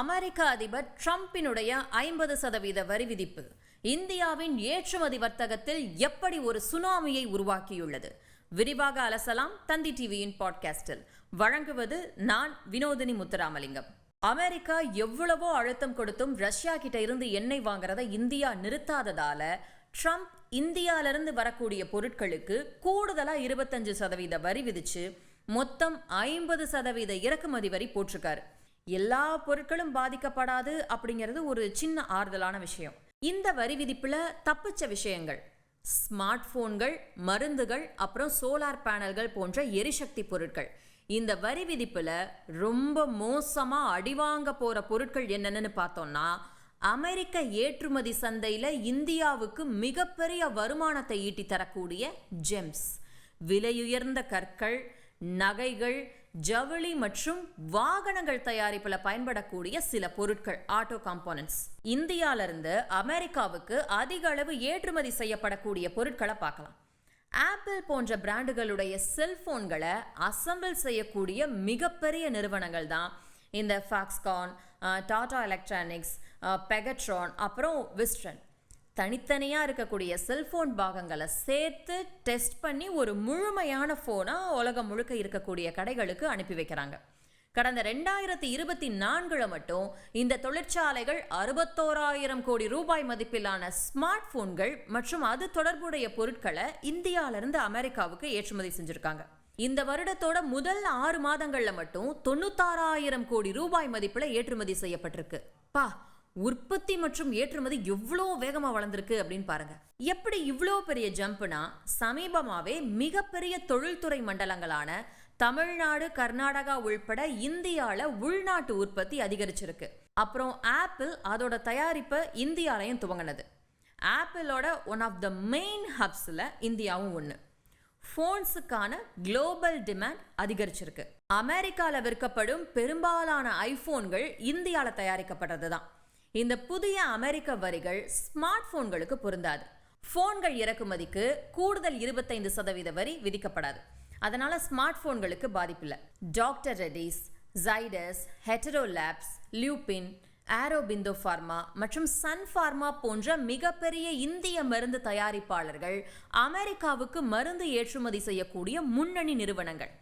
அமெரிக்க அதிபர் ட்ரம்பினுடைய 50% வரி விதிப்பு இந்தியாவின் ஏற்றுமதி வர்த்தகத்தில் எப்படி ஒரு சுனாமியை உருவாக்கியுள்ளது? விரிவாக அலசலாம் தந்தி டிவியின் பாட்காஸ்டில். வழங்குவது நான் வினோதினி முத்துராமலிங்கம். அமெரிக்கா எவ்வளவோ அழுத்தம் கொடுத்தும் ரஷ்யா கிட்ட இருந்து எண்ணெய் வாங்குறத இந்தியா நிறுத்தாததால ட்ரம்ப் இந்தியாவிலிருந்து வரக்கூடிய பொருட்களுக்கு கூடுதலா 25% வரி விதிச்சு மொத்தம் 50% இறக்குமதி வரி போட்டிருக்காரு. எல்லா பொருட்களும் பாதிக்கப்படாது அப்படிங்கிறது ஒரு சின்ன ஆறுதலான விஷயம். இந்த வரி விதிப்புல தப்பிச்ச விஷயங்கள் ஸ்மார்ட் போன்கள், மருந்துகள், அப்புறம் சோலார் பேனல்கள் போன்ற எரிசக்தி பொருட்கள். இந்த வரி விதிப்புல ரொம்ப மோசமா அடிவாங்க போற பொருட்கள் என்னன்னு பார்த்தோம்னா, அமெரிக்க ஏற்றுமதி சந்தையில இந்தியாவுக்கு மிகப்பெரிய வருமானத்தை ஈட்டி தரக்கூடிய ஜெம்ஸ், விலையுயர்ந்த கற்கள், நகைகள், ஜவுளி மற்றும் வாகனங்கள் தயாரிப்புல பயன்படக்கூடிய சில பொருட்கள், ஆட்டோ காம்போனன்ட்ஸ். இந்தியால இருந்து அமெரிக்காவுக்கு அதிக அளவு ஏற்றுமதி செய்யப்படக்கூடிய பொருட்களை பார்க்கலாம். ஆப்பிள் போன்ற பிராண்டுகளுடைய செல்போன்களை அசம்பிள் செய்யக்கூடிய மிகப்பெரிய நிறுவனங்கள் தான் இந்த ஃபாக்ஸ்கான், டாடா எலக்ட்ரானிக்ஸ், பெகட்ரான், அப்புறம் விஸ்ட்ரன். தனித்தனியாக இருக்கக்கூடிய செல்போன் பாகங்களை சேர்த்து டெஸ்ட் பண்ணி ஒரு முழுமையான ஃபோனாக உலகம் முழுக்க இருக்கக்கூடிய கடைகளுக்கு அனுப்பி வைக்கிறாங்க. கடந்த 2024 மட்டும் இந்த தொழிற்சாலைகள் 61,000 கோடி ரூபாய் மதிப்பிலான ஸ்மார்ட் போன்கள் மற்றும் அது தொடர்புடைய பொருட்களை இந்தியாவிலிருந்து அமெரிக்காவுக்கு ஏற்றுமதி செஞ்சிருக்காங்க. இந்த வருடத்தோட முதல் 6 மாதங்கள்ல மட்டும் 96,000 கோடி ரூபாய் மதிப்புல ஏற்றுமதி செய்யப்பட்டிருக்கு. உற்பத்தி மற்றும் ஏற்றுமதி எவ்வளோ வேகமா வளர்ந்துருக்கு அப்படின்னு பாருங்க. எப்படி இவ்வளோ பெரிய ஜம்ப்னா, சமீபமாவே மிகப்பெரிய தொழில்துறை மண்டலங்களான தமிழ்நாடு, கர்நாடகா உள்பட இந்தியால உள்நாட்டு உற்பத்தி அதிகரிச்சிருக்கு. அப்புறம் ஆப்பிள் அதோட தயாரிப்பை இந்தியாலையும் துவங்கினது. ஆப்பிளோட ஒன் ஆஃப் த மெயின் ஹப்ஸ்ல இந்தியாவும் ஒன்று. போன்ஸுக்கான குளோபல் டிமாண்ட் அதிகரிச்சிருக்கு. அமெரிக்கால விற்கப்படும் பெரும்பாலான ஐபோன்கள் இந்தியால தயாரிக்கப்பட்டது தான். இந்த புதிய அமெரிக்க வரிகள் ஸ்மார்ட் போன்களுக்கு பொருந்தாது. போன்கள் இறக்குமதிக்கு கூடுதல் 25% வரி விதிக்கப்படாது. அதனால ஸ்மார்ட் போன்களுக்கு பாதிப்பில்லை. Doctor Reddy's, Zydus, Hetero labs, Lupin, Aurobindo pharma மற்றும் சன் ஃபார்மா போன்ற மிகப்பெரிய இந்திய மருந்து தயாரிப்பாளர்கள் அமெரிக்காவுக்கு மருந்து ஏற்றுமதி செய்யக்கூடிய முன்னணி நிறுவனங்கள்.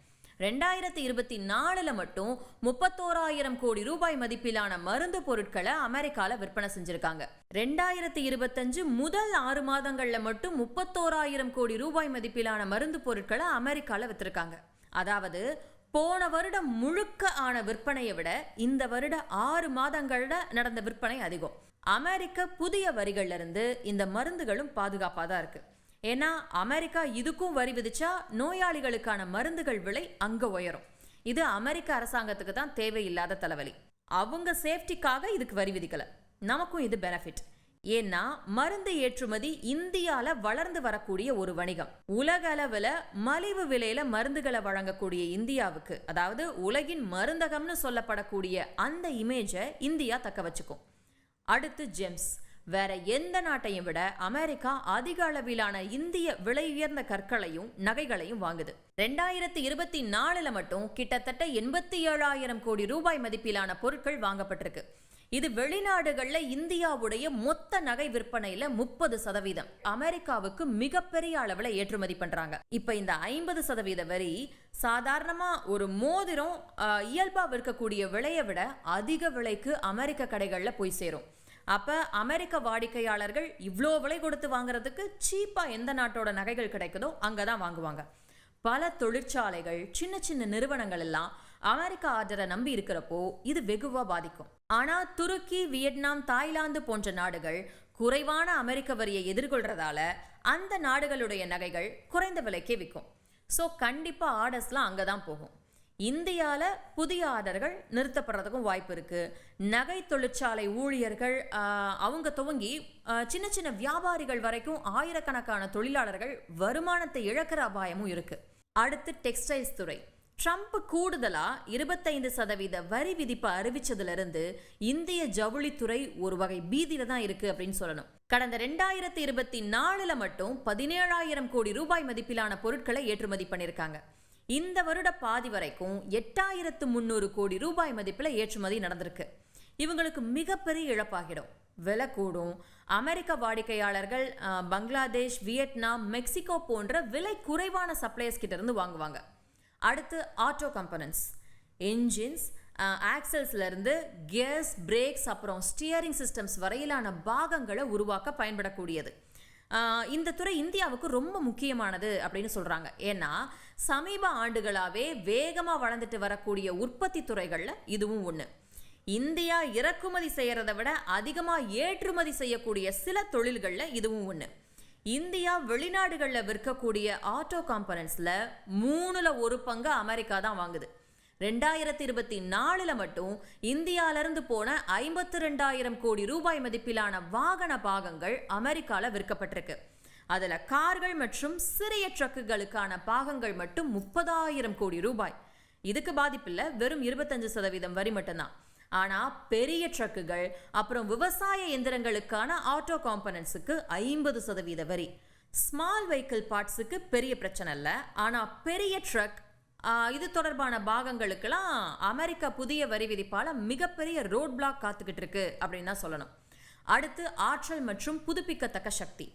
2024 மட்டும் 31,000 கோடி ரூபாய் மதிப்பிலான மருந்து பொருட்களை அமெரிக்கால விற்பனை செஞ்சிருக்காங்க. 2025 முதல் 6 மாதங்கள்ல மட்டும் 31,000 கோடி ரூபாய் மதிப்பிலான மருந்து பொருட்களை அமெரிக்கால வித்திருக்காங்க. அதாவது போன வருடம் முழுக்க ஆன விற்பனையை விட இந்த வருட 6 மாதங்கள்ல நடந்த விற்பனை அதிகம். அமெரிக்க புதிய வரிகள்ல இருந்து இந்த மருந்துகளும் பாதுகாப்பா தான் இருக்கு. ஏன்னா அமெரிக்கா இதுக்கும் வரி விதிச்சா நோயாளிகளுக்கான மருந்துகள் விலை அங்க உயரும். இது அமெரிக்க அரசாங்கத்துக்கு தான் தேவையில்லாத தலைவலி. அவங்க சேஃப்டிக்காக இதுக்கு வரி விதிக்கல. நமக்கும் இது பெனிஃபிட். ஏன்னா மருந்து ஏற்றுமதி இந்தியால வளர்ந்து வரக்கூடிய ஒரு வணிகம். உலக அளவுல மலிவு விலையில மருந்துகளை வழங்கக்கூடிய இந்தியாவுக்கு, அதாவது உலகின் மருந்தகம்னு சொல்லப்படக்கூடிய அந்த இமேஜை இந்தியா தக்க வச்சுக்கும். அடுத்து ஜெம்ஸ். வேற எந்த நாட்டையும் விட அமெரிக்கா அதிக அளவிலான இந்திய விலையுயர்ந்த கற்களையும் நகைகளையும் வாங்குது. 2024 மட்டும் கிட்டத்தட்ட 87,000 கோடி ரூபாய் மதிப்பிலான பொருட்கள் வாங்கப்பட்டிருக்கு. இது வெளிநாடுகள்ல இந்தியாவுடைய மொத்த நகை விற்பனையில 30%. அமெரிக்காவுக்கு மிகப்பெரிய அளவுல ஏற்றுமதி பண்றாங்க. இப்ப இந்த 50% வரி சாதாரணமா ஒரு மோதிரம் இயல்பா விற்கக்கூடிய விலையை விட அதிக விலைக்கு அமெரிக்க கடைகள்ல போய் சேரும். அப்ப அமெரிக்க வாடிக்கையாளர்கள் இவ்வளோ விலை கொடுத்து வாங்குறதுக்கு சீப்பா எந்த நாட்டோட நகைகள் கிடைக்குதோ அங்கதான் வாங்குவாங்க. பல தொழிற்சாலைகள், சின்ன சின்ன நிறுவனங்கள் எல்லாம் அமெரிக்க ஆர்டரை நம்பி இருக்கிறப்போ இது வெகுவா பாதிக்கும். ஆனா துருக்கி, வியட்நாம், தாய்லாந்து போன்ற நாடுகள் குறைவான அமெரிக்க வரியை எதிர்கொள்றதால அந்த நாடுகளுடைய நகைகள் குறைந்த விலைக்கே விற்கும். ஸோ கண்டிப்பா ஆர்டர்ஸ்லாம் அங்கதான் போகும். இந்தியால புதிய ஆர்டர்கள் நிறுத்தப்படுறதுக்கும் வாய்ப்பு இருக்கு. நகை தொழிற்சாலை ஊழியர்கள் அவங்க துவங்கி சின்ன சின்ன வியாபாரிகள் வரைக்கும் ஆயிரக்கணக்கான தொழிலாளர்கள் வருமானத்தை இழக்கிற அபாயமும் இருக்கு. அடுத்து டெக்ஸ்டைல்ஸ் துறை. ட்ரம்ப் கூடுதலா 25% வரி விதிப்பை அறிவிச்சதுல இருந்து இந்திய ஜவுளித்துறை ஒரு வகை பீதியில தான் இருக்கு அப்படின்னு சொல்லணும். கடந்த 2024 மட்டும் 17,000 கோடி ரூபாய் மதிப்பிலான பொருட்களை ஏற்றுமதி பண்ணியிருக்காங்க. இந்த வருட பாதி வரைக்கும் 8,300 கோடி ரூபாய் மதிப்பில் ஏற்றுமதி நடந்திருக்கு. இவங்களுக்கு மிகப்பெரிய இழப்பாகிடும். விலை கூடும். அமெரிக்க வாடிக்கையாளர்கள் பங்களாதேஷ், வியட்நாம், மெக்சிகோ போன்ற விலை குறைவான சப்ளையர்ஸ் கிட்ட இருந்து வாங்குவாங்க. அடுத்து ஆட்டோ கம்பனன்ட்ஸ், என்ஜின்ஸ், ஆக்சல்ஸ்ல இருந்து கியர்ஸ், பிரேக்ஸ், அப்புறம் ஸ்டியரிங் சிஸ்டம்ஸ் வரையிலான பாகங்களை உருவாக்க பயன்படக்கூடியது. இந்த துறை இந்தியாவுக்கு ரொம்ப முக்கியமானது அப்படின்னு சொல்றாங்க. ஏன்னா சமீப ஆண்டுகளாவே வேகமா வளர்ந்துட்டு வரக்கூடிய உற்பத்தி துறைகள்ல இதுவும் ஒண்ணு. இந்தியா இறக்குமதி செய்யறதை விட அதிகமா ஏற்றுமதி செய்யக்கூடிய சில தொழில்கள்ல இதுவும் ஒண்ணு. இந்தியா வெளிநாடுகளில் விற்கக்கூடிய ஆட்டோ காம்பனன்ட்ஸ்ல 1/3 அமெரிக்கா தான் வாங்குது. 2024 மட்டும் இந்தியாவிலிருந்து போன 52,000 கோடி ரூபாய் மதிப்பிலான வாகன பாகங்கள் அமெரிக்கால விற்கப்பட்டிருக்கு. அதுல கார்கள் மற்றும் சிறிய ட்ரக்குகளுக்கான பாகங்கள் மட்டும் 30,000 கோடி ரூபாய். இதுக்கு பாதிப்பில்லை, வெறும் 25% வரி மட்டும்தான். ஆனா பெரிய ட்ரக்குகள் அப்புறம் விவசாய எந்திரங்களுக்கான ஆட்டோ காம்பனன்ட்ஸுக்கு 50% வரி. ஸ்மால் வெஹிக்கிள் பார்ட்ஸுக்கு பெரிய பிரச்சனை இல்லை. ஆனா பெரிய ட்ரக் இது தொடர்பான பாகங்களுக்கெல்லாம் அமெரிக்கா புதிய வரி விதிப்பால மிகப்பெரிய ரோட் பிளாக் காத்துக்கிட்டு இருக்கு அப்படின்னு தான் சொல்லணும். அடுத்து ஆற்றல் மற்றும் புதுப்பிக்கத்தக்க சக்தி,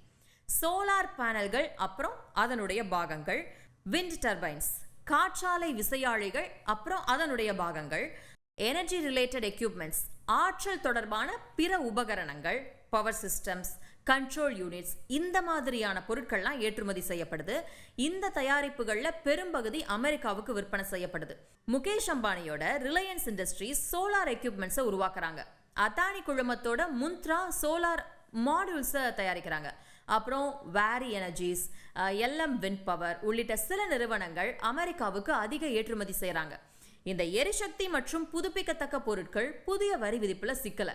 சோலார் பேனல்கள் அப்புறம் அதனுடைய பாகங்கள், விண்ட் டர்பைன்ஸ், காற்றாலை விசையாழிகள் அப்புறம் அதனுடைய பாகங்கள், எனர்ஜி ரிலேட்டட் எக்யூப்மெண்ட்ஸ், ஆற்றல் தொடர்பான பிற உபகரணங்கள், பவர் சிஸ்டம்ஸ், கண்ட்ரோல் யூனிட்ஸ், இந்த மாதிரியான பொருட்கள்லாம் ஏற்றுமதி செய்யப்படுது. இந்த தயாரிப்புகள்ல பெரும்பகுதி அமெரிக்காவுக்கு விற்பனை செய்யப்படுது. முகேஷ் அம்பானியோட ரிலையன்ஸ் இண்டஸ்ட்ரீஸ் சோலார் எக்யூப்மெண்ட்ஸை உருவாக்குறாங்க. அதானி குழுமத்தோட முந்த்ரா சோலார் மாடியூல்ஸை தயாரிக்கிறாங்க. அப்புறம் Waaree Energies, LM wind power உள்ளிட்ட சில நிறுவனங்கள் அமெரிக்காவுக்கு அதிக ஏற்றுமதி செய்யறாங்க. இந்த எரிசக்தி மற்றும் புதுப்பிக்கத்தக்க பொருட்கள் புதிய வரி விதிப்புல சிக்கல.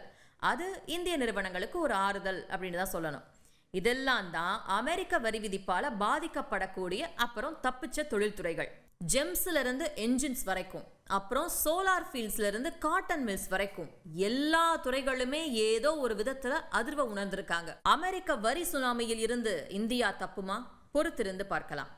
அது இந்திய நிறுவனங்களுக்கு ஒரு ஆறுதல் அப்படின்னு தான் சொல்லணும். இதெல்லாம் தான் அமெரிக்க வரி விதிப்பால பாதிக்கப்படக்கூடிய அப்புறம் தப்பிச்ச தொழில்துறைகள். ஜெம்ஸ்ல இருந்து என்ஜின்ஸ் வரைக்கும், அப்புறம் சோலார் ஃபீல்ட்ஸ்ல இருந்து காட்டன் மில்ஸ் வரைக்கும் எல்லா துறைகளுமே ஏதோ ஒரு விதத்துல அதிர்வை உணர்ந்திருக்காங்க. அமெரிக்க வரி சுனாமியில் இருந்து இந்தியா தப்புமா? பொறுத்திருந்து பார்க்கலாம்.